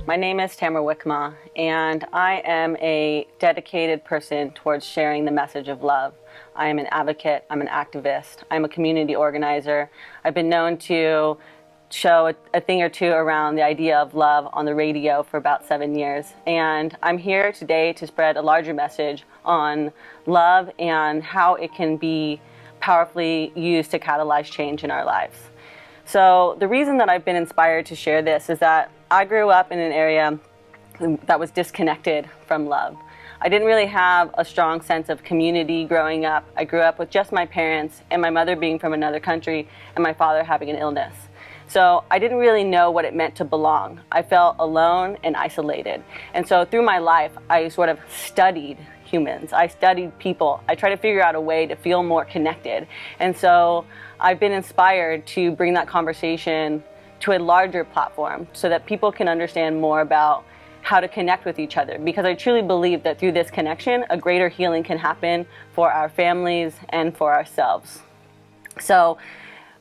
My name is Tamara Wickma, and I am a dedicated person towards sharing the message of love. I am an advocate, I'm an activist, I'm a community organizer. I've been known to show a thing or two around the idea of love on the radio for about 7 years. And I'm here today to spread a larger message on love and how it can be powerfully used to catalyze change in our lives. So the reason that I've been inspired to share this is that I grew up in an area that was disconnected from love. I didn't really have a strong sense of community growing up. I grew up with just my parents and my mother being from another country and my father having an illness. So I didn't really know what it meant to belong. I felt alone and isolated. And so through my life, I sort of studied humans. I studied people. I tried to figure out a way to feel more connected. And so I've been inspired to bring that conversation to a larger platform so that people can understand more about how to connect with each other, because I truly believe that through this connection, a greater healing can happen for our families and for ourselves. So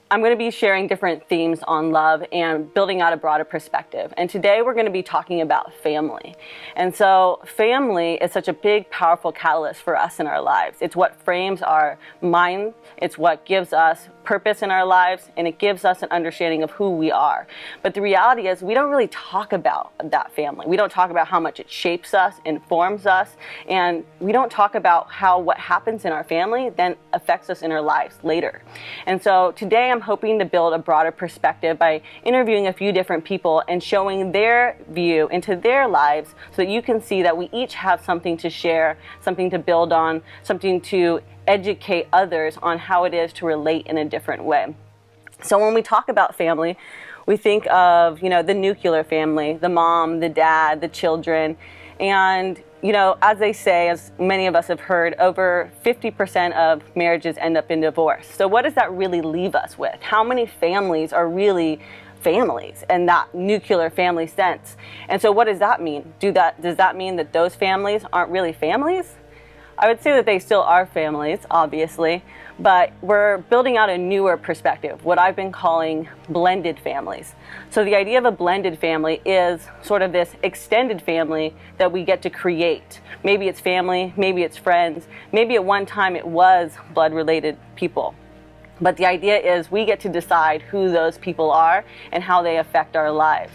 I'm going to be sharing different themes on love and building out a broader perspective. And today we're going to be talking about family. And so family is such a big, powerful catalyst for us in our lives. It's what frames our mind. It's what gives us purpose in our lives, and it gives us an understanding of who we are. But the reality is we don't really talk about that family. We don't talk about how much it shapes us, informs us, and we don't talk about how what happens in our family then affects us in our lives later. And so today I'm hoping to build a broader perspective by interviewing a few different people and showing their view into their lives so that you can see that we each have something to share, something to build on, something to educate others on how it is to relate in a different way. So when we talk about family, we think of, the nuclear family, the mom, the dad, the children. And, as they say, as many of us have heard, over 50% of marriages end up in divorce. So what does that really leave us with? How many families are really families in that nuclear family sense? And so what does that mean? Does that mean that those families aren't really families? I would say that they still are families, obviously, but we're building out a newer perspective, what I've been calling blended families. So the idea of a blended family is sort of this extended family that we get to create. Maybe it's family, maybe it's friends, maybe at one time it was blood-related people. But the idea is we get to decide who those people are and how they affect our lives.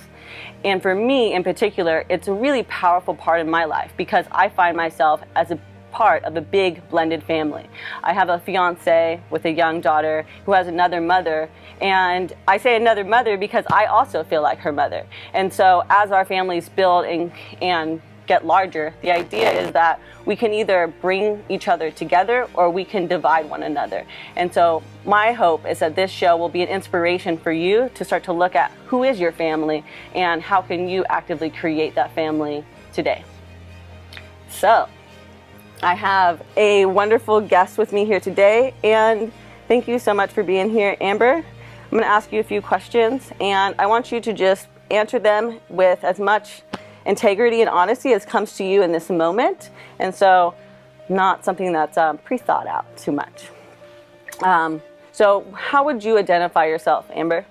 And for me in particular, it's a really powerful part of my life because I find myself as a part of a big blended family. I have a fiance with a young daughter who has another mother, and I say another mother because I also feel like her mother. And so as our families build and get larger, the idea is that we can either bring each other together or we can divide one another. And so my hope is that this show will be an inspiration for you to start to look at who is your family and how can you actively create that family today. So I have a wonderful guest with me here today, and thank you so much for being here, Amber. I'm going to ask you a few questions, and I want you to just answer them with as much integrity and honesty as comes to you in this moment, and so not something that's pre-thought out too much. So how would you identify yourself, Amber?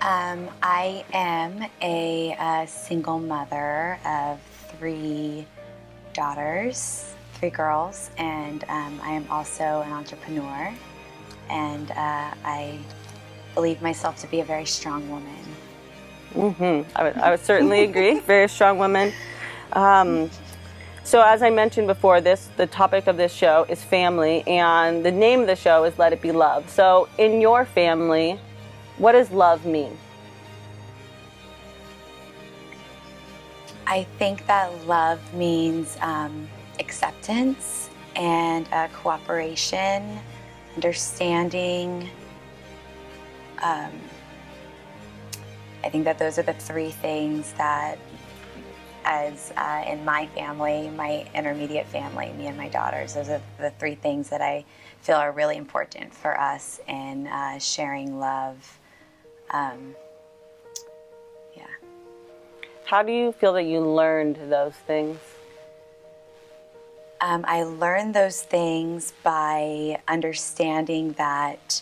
I am a single mother of 3 daughters. 3 girls, and I am also an entrepreneur, and I believe myself to be a very strong woman. I would certainly agree. Very strong woman. So as I mentioned before, the topic of this show is family, and the name of the show is Let It Be Love. So in your family, what does love mean? I think that love means acceptance and cooperation, understanding. I think that those are the 3 things that, as in my family, my intermediate family, me and my daughters, those are the 3 things that I feel are really important for us in sharing love. How do you feel that you learned those things? I learned those things by understanding that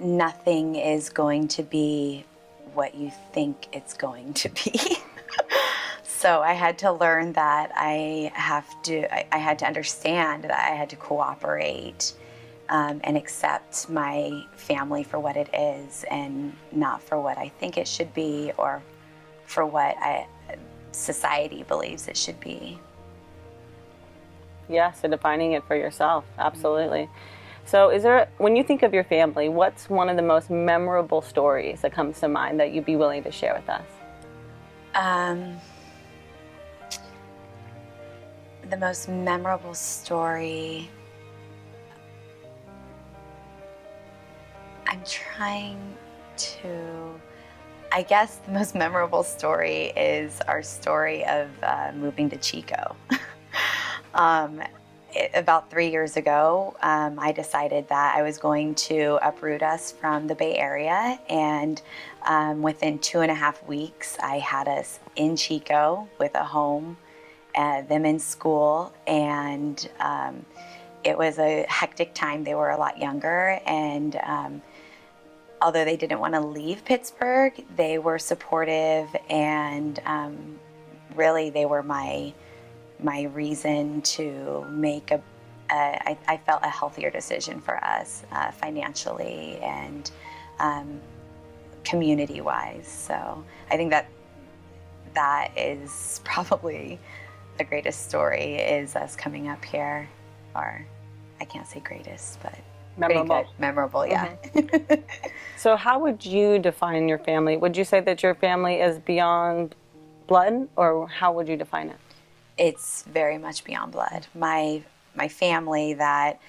nothing is going to be what you think it's going to be. So I had to learn that I had to understand that I had to cooperate and accept my family for what it is and not for what I think it should be or for what society believes it should be. Yes, so defining it for yourself, absolutely. So when you think of your family, what's one of the most memorable stories that comes to mind that you'd be willing to share with us? The most memorable story, I guess the most memorable story is our story of moving to Chico. About 3 years ago, I decided that I was going to uproot us from the Bay Area, and within 2.5 weeks, I had us in Chico with a home, them in school, and it was a hectic time. They were a lot younger, and although they didn't want to leave Pittsburgh, they were supportive, and really they were my reason to make I felt a healthier decision for us financially and community-wise. So I think that is probably the greatest story, is us coming up here, or I can't say greatest, but Memorable. Memorable, yeah. Mm-hmm. So how would you define your family? Would you say that your family is beyond blood, or how would you define it? It's very much beyond blood. My family that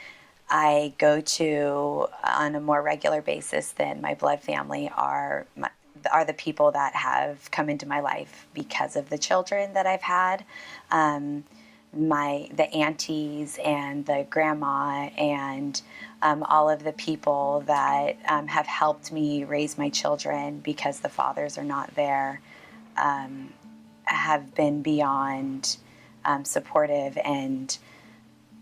I go to on a more regular basis than my blood family are the people that have come into my life because of the children that I've had. The aunties and the grandma and all of the people that have helped me raise my children because the fathers are not there have been beyond supportive, and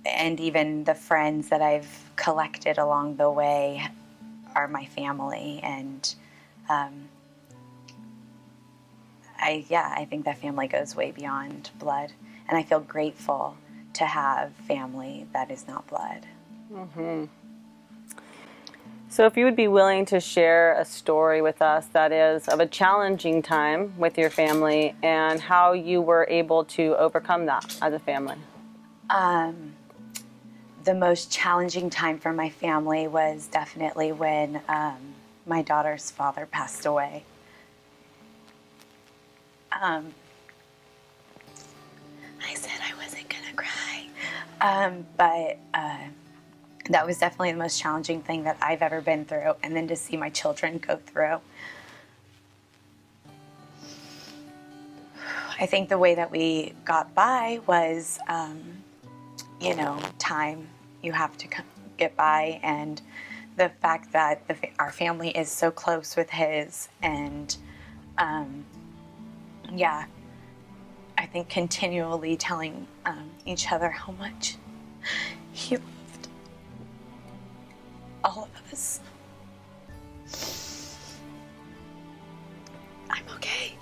even the friends that I've collected along the way are my family, and I think that family goes way beyond blood, and I feel grateful to have family that is not blood. Mm-hmm. So if you would be willing to share a story with us that is of a challenging time with your family and how you were able to overcome that as a family. The most challenging time for my family was definitely when my daughter's father passed away. I said I wasn't gonna cry, but that was definitely the most challenging thing that I've ever been through, and then to see my children go through. I think the way that we got by was, time. You have to get by, and the fact that our family is so close with his, and I think continually telling each other how much he loved all of us. I'm okay.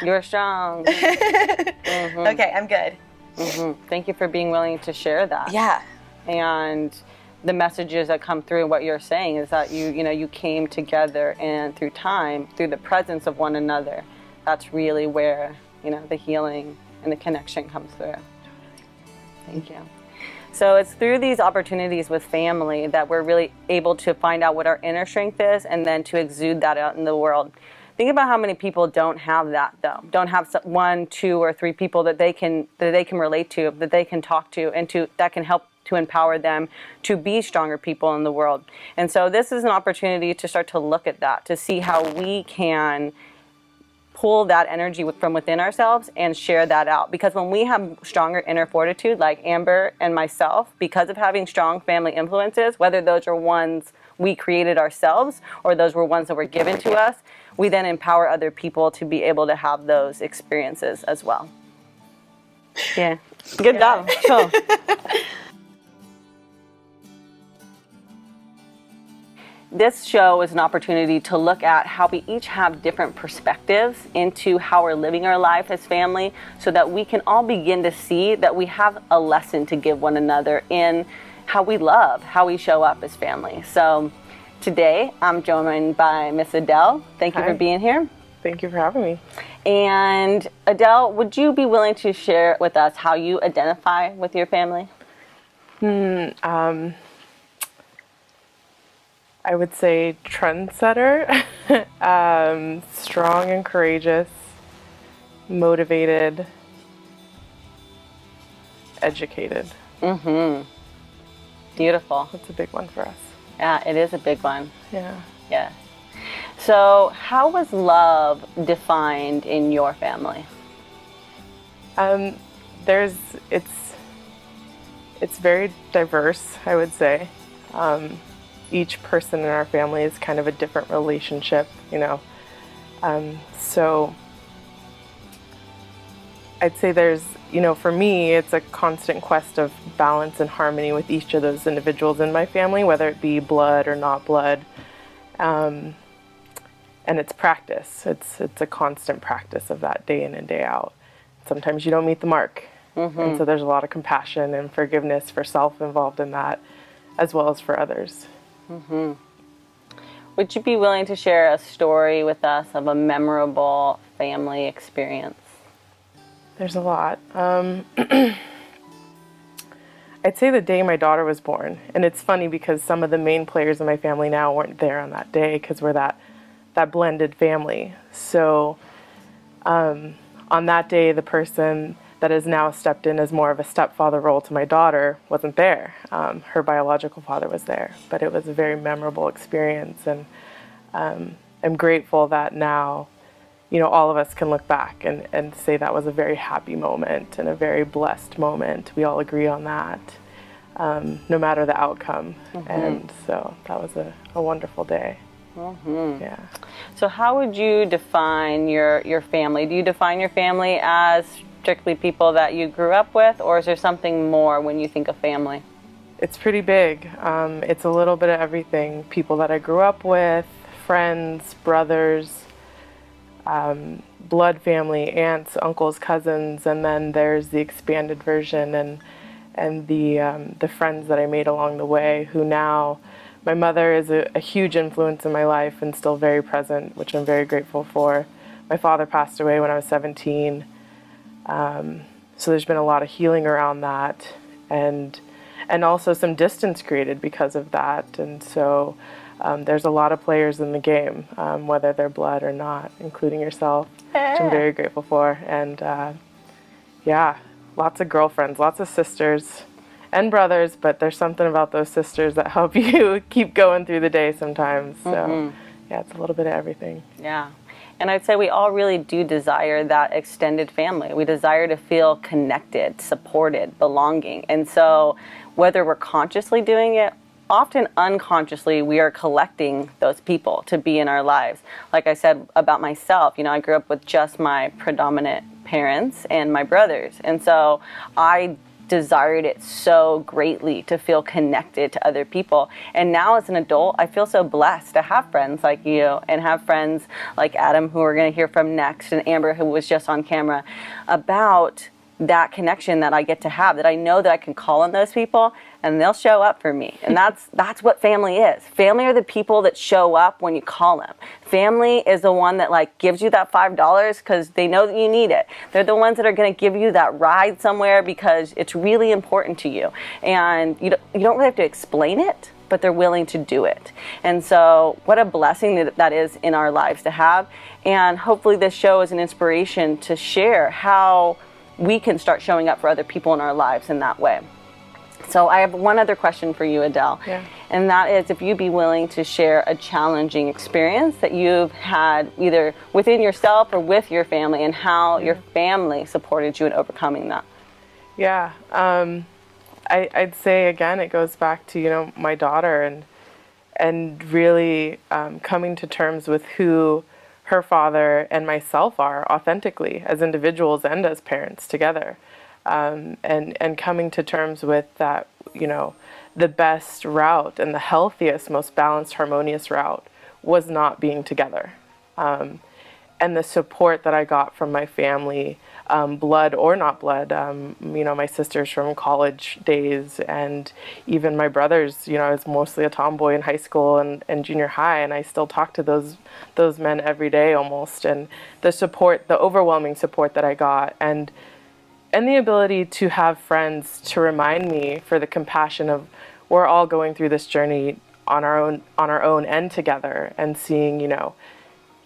You're strong. Mm-hmm. Okay, I'm good. Mm-hmm. Thank you for being willing to share that. Yeah. And the messages that come through what you're saying is that you came together, and through time, through the presence of one another, that's really where the healing and the connection comes through. Thank you. So it's through these opportunities with family that we're really able to find out what our inner strength is, and then to exude that out in the world. Think about how many people don't have that, though. Don't have 1, 2, or 3 people that they can relate to, that they can talk to, and that can help to empower them to be stronger people in the world. And so this is an opportunity to start to look at that, to see how we can pull that energy from within ourselves and share that out. Because when we have stronger inner fortitude, like Amber and myself, because of having strong family influences, whether those are ones we created ourselves or those were ones that were given to us, we then empower other people to be able to have those experiences as well. Yeah, good job. Cool. this show is an opportunity to look at how we each have different perspectives into how we're living our life as family, so that we can all begin to see that we have a lesson to give one another in how we love, how we show up as family. So today I'm joined by Miss Adele. Thank you for being here. Thank you for having me. And Adele, would you be willing to share with us how you identify with your family? I would say trendsetter, strong and courageous, motivated, educated. Beautiful. That's a big one for us. Yeah, it is a big one. Yeah. Yes. So how was love defined in your family? It's very diverse, I would say. Each person in our family is kind of a different relationship, you know. So I'd say there's, you know, for me, it's a constant quest of balance and harmony with each of those individuals in my family, whether it be blood or not blood. And it's practice. It's a constant practice of that day in and day out. Sometimes you don't meet the mark. And so there's a lot of compassion and forgiveness for self involved in that, as well as for others. Would you be willing to share a story with us of a memorable family experience? There's a lot. I'd say the day my daughter was born. And it's funny because some of the main players in my family now weren't there on that day because we're that blended family. So on that day, the person that has now stepped in as more of a stepfather role to my daughter wasn't there. Her biological father was there, but it was a very memorable experience, and I'm grateful that now, you know, all of us can look back and say that was a very happy moment and a very blessed moment. We all agree on that, no matter the outcome. And so that was a wonderful day. Yeah. So how would you define your family? Do you define your family as strictly people that you grew up with, or is there something more when you think of family? It's pretty big. It's a little bit of everything. People that I grew up with, friends, brothers, blood family, aunts, uncles, cousins, and then there's the expanded version and the friends that I made along the way, who now, my mother is a huge influence in my life and still very present, which I'm very grateful for. My father passed away when I was 17. So there's been a lot of healing around that, and also some distance created because of that. And so there's a lot of players in the game, whether they're blood or not, including yourself, which I'm very grateful for. And yeah, lots of girlfriends, lots of sisters and brothers, but there's something about those sisters that help you keep going through the day sometimes. So yeah, it's a little bit of everything. Yeah. And I'd say we all really do desire that extended family. We desire to feel connected, supported, belonging. And so whether we're consciously doing it, often unconsciously, we are collecting those people to be in our lives. Like I said about myself, you know, I grew up with just my predominant parents and my brothers. And so I desired it so greatly to feel connected to other people. And now as an adult, I feel so blessed to have friends like you and have friends like Adam, who we're going to hear from next, and Amber, who was just on camera, about that connection that I get to have, that I know that I can call on those people and they'll show up for me. And that's what family is. Family are the people that show up when you call them. Family is the one that like gives you that $5 because they know that you need it. They're the ones that are going to give you that ride somewhere because it's really important to you. And you don't really have to explain it, but they're willing to do it. And so what a blessing that is in our lives to have. And hopefully this show is an inspiration to share how we can start showing up for other people in our lives in that way. So I have one other question for you, Adele. Yeah. And that is if you'd be willing to share a challenging experience that you've had either within yourself or with your family, and how your family supported you in overcoming that. Yeah. I'd say, again, it goes back to, you know, my daughter and really coming to terms with who her father and myself are authentically as individuals and as parents together. And coming to terms with that, you know, the best route and the healthiest, most balanced, harmonious route was not being together. And the support that I got from my family, blood or not blood, my sisters from college days, and even my brothers, I was mostly a tomboy in high school and junior high, and I still talk to those men every day almost. And the support, the overwhelming support that I got, and the ability to have friends to remind me, for the compassion of, we're all going through this journey on our own and together, and seeing,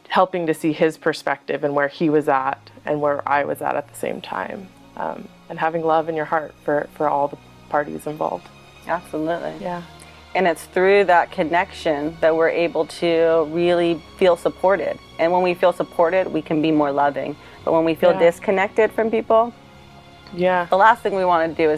helping to see his perspective and where he was at and where I was at the same time, and having love in your heart for all the parties involved. Absolutely. Yeah. And it's through that connection that we're able to really feel supported. And when we feel supported, we can be more loving. But when we feel disconnected from people, the last thing we want to do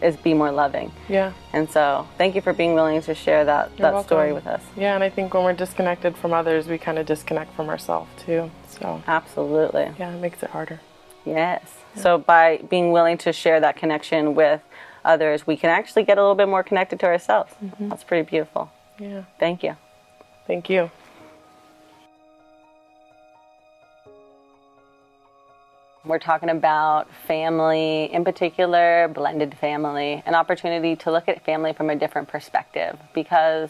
is be more loving. Yeah. And so thank you for being willing to share that story with us. Yeah, and I think when we're disconnected from others, we kind of disconnect from ourselves too. So absolutely. Yeah, it makes it harder. Yes. Yeah. So by being willing to share that connection with others, we can actually get a little bit more connected to ourselves. Mm-hmm. That's pretty beautiful. Yeah. Thank you. Thank you. We're talking about family, in particular, blended family, an opportunity to look at family from a different perspective, because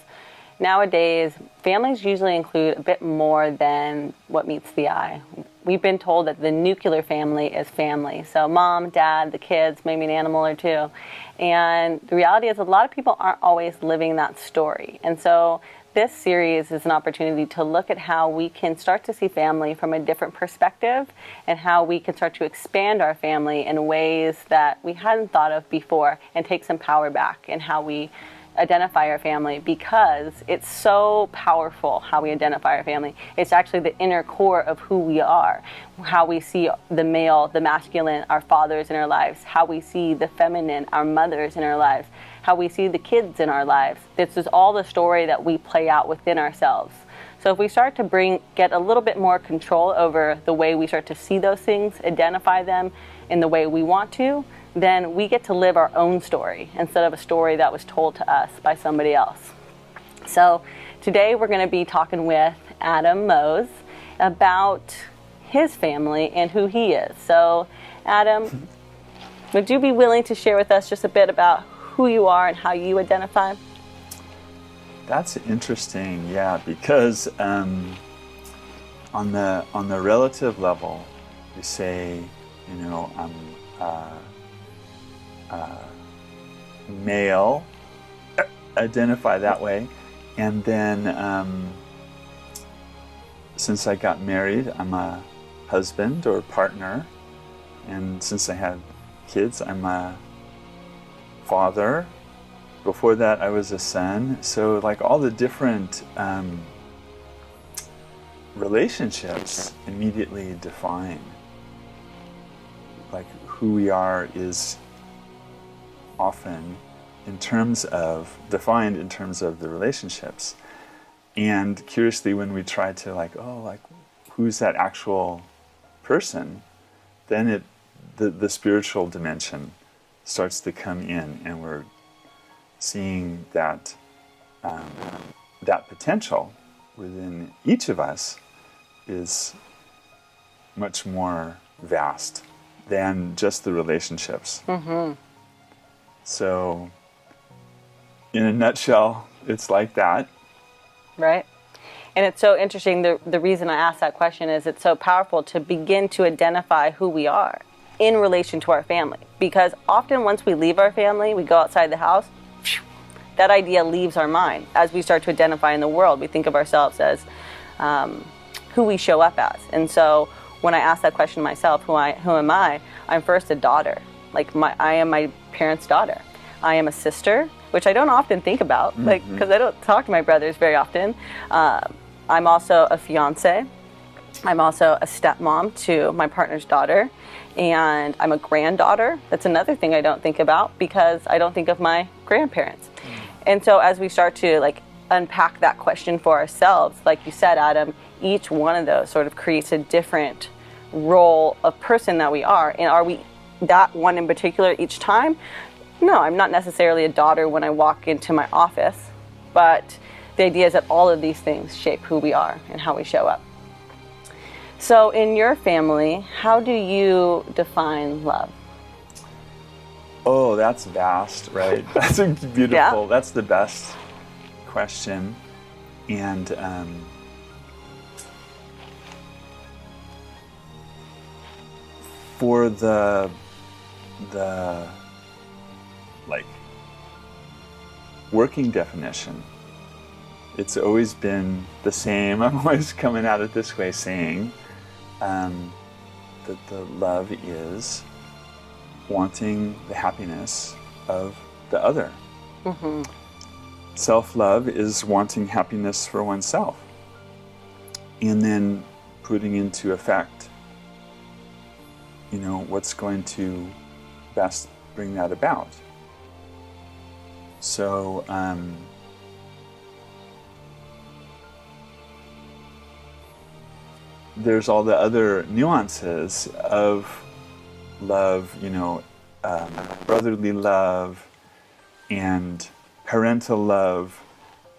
nowadays, families usually include a bit more than what meets the eye. We've been told that the nuclear family is family, so mom, dad, the kids, maybe an animal or two. And the reality is a lot of people aren't always living that story. And so this series is an opportunity to look at how we can start to see family from a different perspective, and how we can start to expand our family in ways that we hadn't thought of before, and take some power back in how we identify our family, because it's so powerful how we identify our family. It's actually the inner core of who we are, how we see the male, the masculine, our fathers in our lives, how we see the feminine, our mothers in our lives, how we see the kids in our lives. This is all the story that we play out within ourselves. So if we start to get a little bit more control over the way we start to see those things, identify them in the way we want to, then we get to live our own story instead of a story that was told to us by somebody else. So today we're going to be talking with Adam Mose about his family and who he is. So Adam, would you be willing to share with us just a bit about who you are and how you identify? That's interesting, yeah, because on the relative level, you say, I'm male, identify that way, and then since I got married, I'm a husband or partner, and since I have kids, I'm a father. Before that, I was a son. So like all the different relationships immediately define like who we are, is often defined in terms of the relationships. And curiously, when we try to who's that actual person, then the spiritual dimension starts to come in, and we're seeing that that potential within each of us is much more vast than just the relationships. Mm-hmm. So, in a nutshell, it's like that. Right. And it's so interesting. The reason I asked that question is it's so powerful to begin to identify who we are in relation to our family. Because often once we leave our family, we go outside the house, that idea leaves our mind. As we start to identify in the world, we think of ourselves as who we show up as. And so when I ask that question myself, who am I? I'm first a daughter. I am my parents' daughter. I am a sister, which I don't often think about, because I don't talk to my brothers very often. I'm also a fiance. I'm also a stepmom to my partner's daughter, and I'm a granddaughter. That's another thing I don't think about, because I don't think of my grandparents. And so as we start to unpack that question for ourselves, like you said, Adam, each one of those sort of creates a different role of person that we are. And are we that one in particular each time? No, I'm not necessarily a daughter when I walk into my office, but the idea is that all of these things shape who we are and how we show up. So in your family, how do you define love? Oh, that's vast, right? That's a beautiful, Yeah. That's the best question. And for the like working definition, it's always been the same. I'm always coming at it this way, saying that the love is wanting the happiness of the other. Mm-hmm. Self-love is wanting happiness for oneself, and then putting into effect, what's going to best bring that about. So there's all the other nuances of love, brotherly love and parental love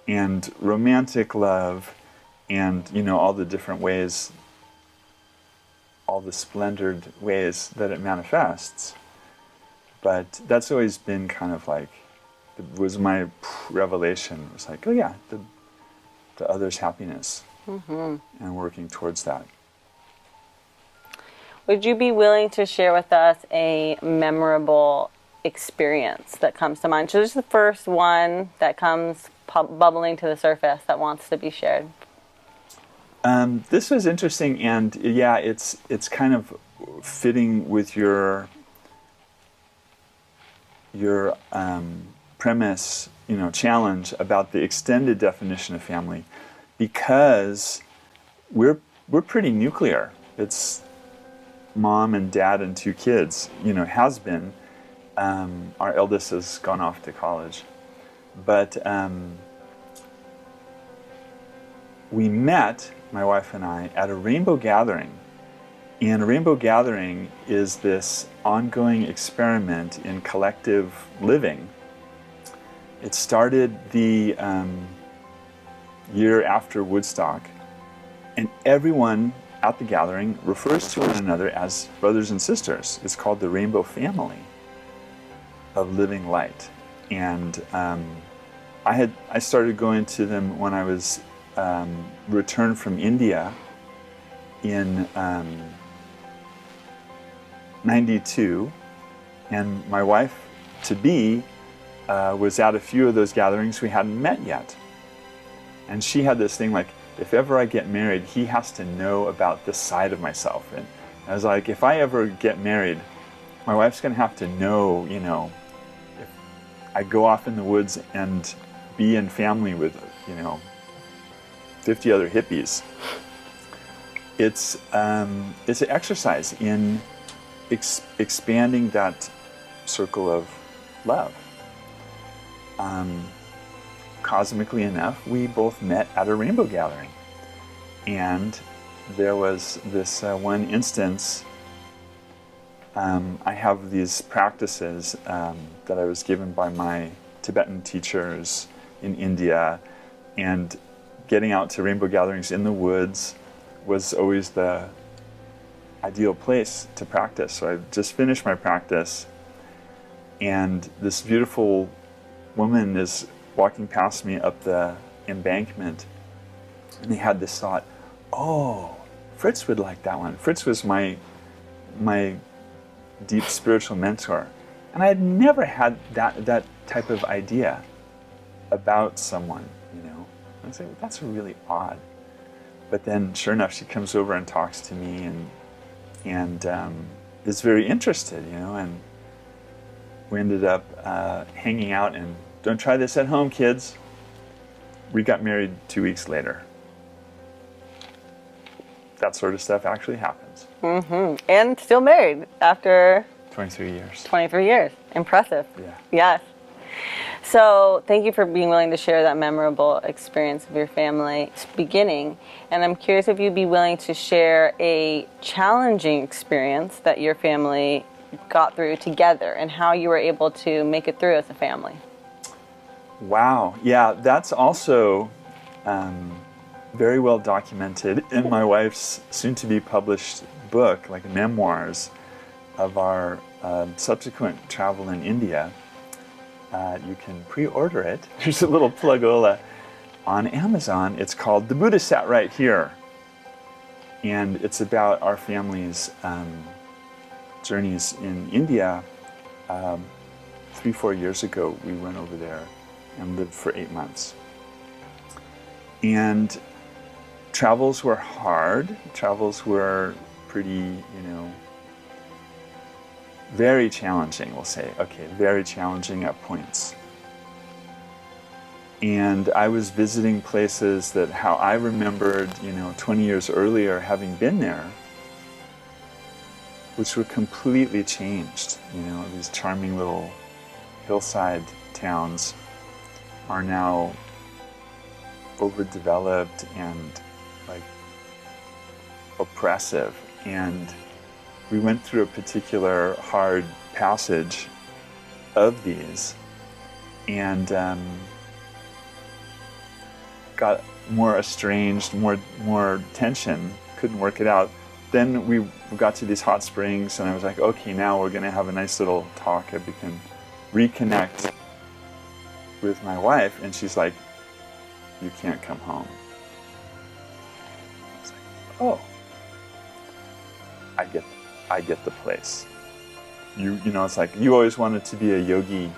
and romantic love and, all the different ways, all the splendored ways that it manifests. But that's always been kind of like, it was my revelation. It was like, oh yeah, the other's happiness, and working towards that. Would you be willing to share with us a memorable experience that comes to mind? So this is the first one that comes bubbling to the surface that wants to be shared. This was interesting, and yeah, it's kind of fitting with your premise, challenge about the extended definition of family, because we're pretty nuclear. It's mom and dad and 2 kids, has been. Our eldest has gone off to college. But we met, my wife and I, at a rainbow gathering. And a rainbow gathering is this ongoing experiment in collective living. It started the year after Woodstock, and everyone at the gathering refers to one another as brothers and sisters. It's called the Rainbow Family of Living Light. And I started going to them when I was returned from India in 92, and my wife to be was at a few of those gatherings we hadn't met yet. And she had this thing like, if ever I get married, he has to know about this side of myself. And I was like, if I ever get married, my wife's going to have to know, if I go off in the woods and be in family with, 50 other hippies. It's an exercise in expanding that circle of love. Cosmically enough, we both met at a rainbow gathering. And there was this one instance, I have these practices that I was given by my Tibetan teachers in India, and getting out to rainbow gatherings in the woods was always the ideal place to practice. So I just finished my practice, and this beautiful woman is walking past me up the embankment, and they had this thought, oh, Fritz would like that one. Fritz was my deep spiritual mentor, and I had never had that type of idea about someone, I was like, that's really odd. But then, sure enough, she comes over and talks to me, and is very interested, and we ended up hanging out. And don't try this at home, kids. We got married 2 weeks later. That sort of stuff actually happens. Mm-hmm. And still married after 23 years. 23 years. Impressive. Yeah. Yes. So thank you for being willing to share that memorable experience of your family beginning. And I'm curious if you'd be willing to share a challenging experience that your family got through together and how you were able to make it through as a family. Wow. Yeah, that's also very well documented in my wife's soon-to-be published book, like memoirs of our subsequent travel in India. You can pre-order it. There's a little plugola on Amazon. It's called The Buddha Sat Right Here. And it's about our family's journeys in India. 3-4 years ago, we went over there and lived for 8 months. And travels were hard. Travels were pretty, very challenging, we'll say. Okay, very challenging at points. And I was visiting places that how I remembered, 20 years earlier having been there, which were completely changed. These charming little hillside towns are now overdeveloped and like oppressive. And we went through a particular hard passage of these and got more estranged, more tension, couldn't work it out. Then we got to these hot springs and I was like, okay, now we're gonna have a nice little talk. We can reconnect with my wife, and she's like, you can't come home. I was like, oh, I get the place. It's like you always wanted to be a yogi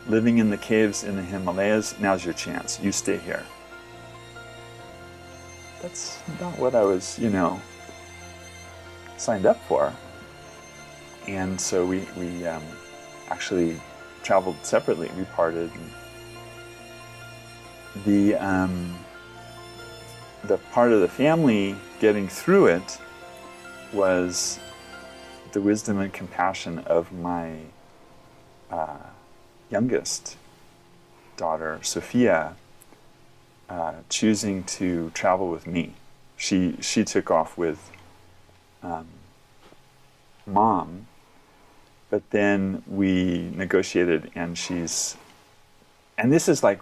living in the caves in the Himalayas. Now's your chance. You stay here. That's not what I was, signed up for. And so we actually traveled separately. We parted. The part of the family getting through it was the wisdom and compassion of my youngest daughter, Sophia, choosing to travel with me. She took off with Mom, but then we negotiated, and this is like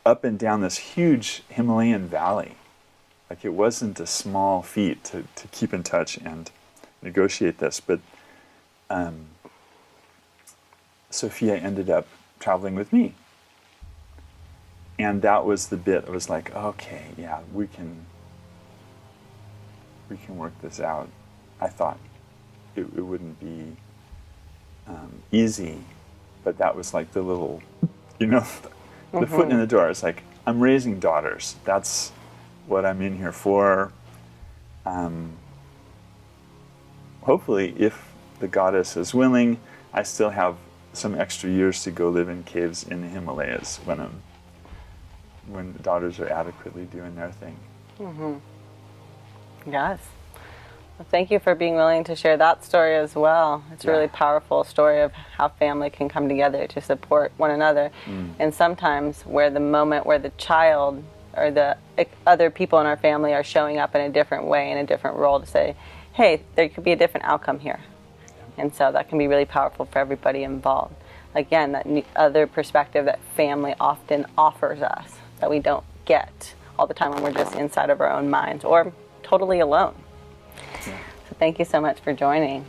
up and down this huge Himalayan valley. Like it wasn't a small feat to keep in touch and negotiate this, but Sophia ended up traveling with me. And that was the bit. It was like, okay, yeah, we can work this out. I thought it wouldn't be easy, but that was like the little, the foot in the door. It's like, I'm raising daughters. That's what I'm in here for. Hopefully, if the goddess is willing, I still have some extra years to go live in caves in the Himalayas when the daughters are adequately doing their thing. Mm-hmm. Yes. Well, thank you for being willing to share that story as well. It's a really powerful story of how family can come together to support one another. And sometimes where the child or the other people in our family are showing up in a different way, in a different role, to say, hey, there could be a different outcome here. And so that can be really powerful for everybody involved. Again, that other perspective that family often offers us that we don't get all the time when we're just inside of our own minds or totally alone. So thank you so much for joining.